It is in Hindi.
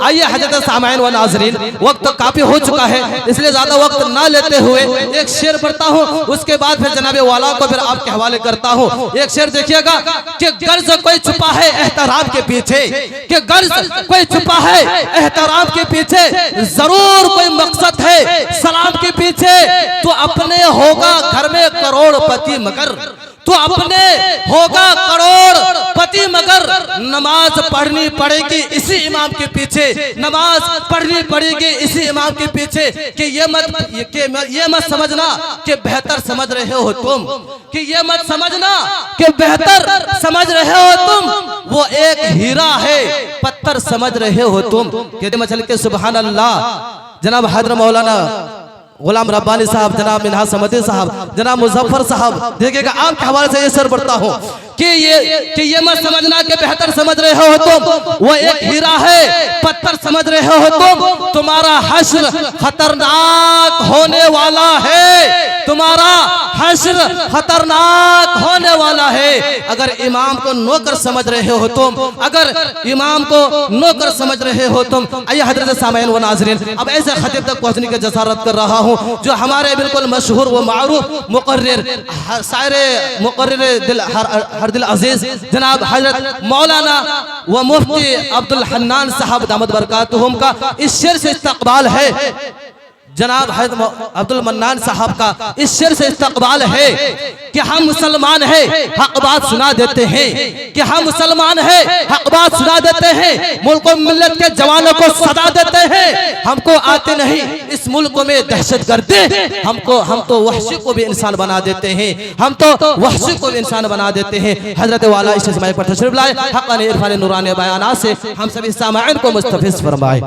आइए हजरत सामाइन व नाज़रीन, वक्त काफी हो चुका है, इसलिए ज्यादा वक्त ना लेते हुए एक शेर पढ़ता हूँ, उसके बाद फिर जनाबे वाला को फिर आपके हवाले करता हूँ। एक शेर देखिएगा कि गर्ज कोई छुपा है एहतराम के पीछे, कि गर्ज कोई छुपा है एहतराम के पीछे, जरूर कोई मकसद है सलाम के पीछे। तो अपने होगा घर में करोड़पति मगर, तो अपने होगा करोड़पति मगर, नमाज पढ़नी पड़ेगी इसी इमाम के पीछे, नमाज पढ़नी पड़ेगी इसी इमाम के पीछे। कि ये मत समझना कि बेहतर समझ रहे हो तुम, कि ये मत समझना कि बेहतर समझ रहे हो तुम, वो एक हीरा है पत्थर समझ रहे हो तुम। कहते मचल के सुभान अल्लाह। जनाब हैदर मौलाना गुलाम रब्बानी साहब, जनाब मिन्हाज समदी साहब, जनाब मुजफ्फर साहब, देखिएगा आपके हवाले से ये शेर पढ़ता हूँ कि ये मत समझना कि बेहतर समझ रहे हो तुम, वो एक हीरा है पत्थर समझ रहे हो तुम। तुम्हारा हश्र खतरनाक होने वाला है, तुम्हारा हश्र खतरनाक होने वाला है। अगर इमाम को नौकर समझ रहे हो तुम, अगर इमाम को नौकर समझ रहे हो तुम। आइए हजरत सामाइन व नाज़रीन, अब ऐसे खतीब तक पहुंचने की जसारत कर रहा हूं जो हमारे बिल्कुल मशहूर व मारूफ मुकर्रिर, सारे मुकर्रिर दिल हर दिल अजीज जनाब हजरत मौलाना व मुफ्ती अब्दुल हन्नान साहब दामद बरकातुहुम का इस शेर से इस्तकबाल है। जनाब हजरत अब्दुल मन्नान साहब का इस शेर से इस्तकबाल है कि हम मुसलमान हैं, हक बात सुना देते हैं, कि हम मुसलमान हैं, हक बात सुना देते हैं, मुल्क और मिल्लत के जवानों को सदा देते हैं। हमको आते नहीं इस मुल्क में दहशतगर्दी, हम तो वहशी को भी इंसान बना देते हैं, हम तो वहशी को भी इंसान बना देते हैं। हजरत वाला इस समय पर तशरीफ लाए, हक़ानी इरफानी नूरानी बयानात से हम सभी सामाईन को मुस्तफ़िज़ फरमाए।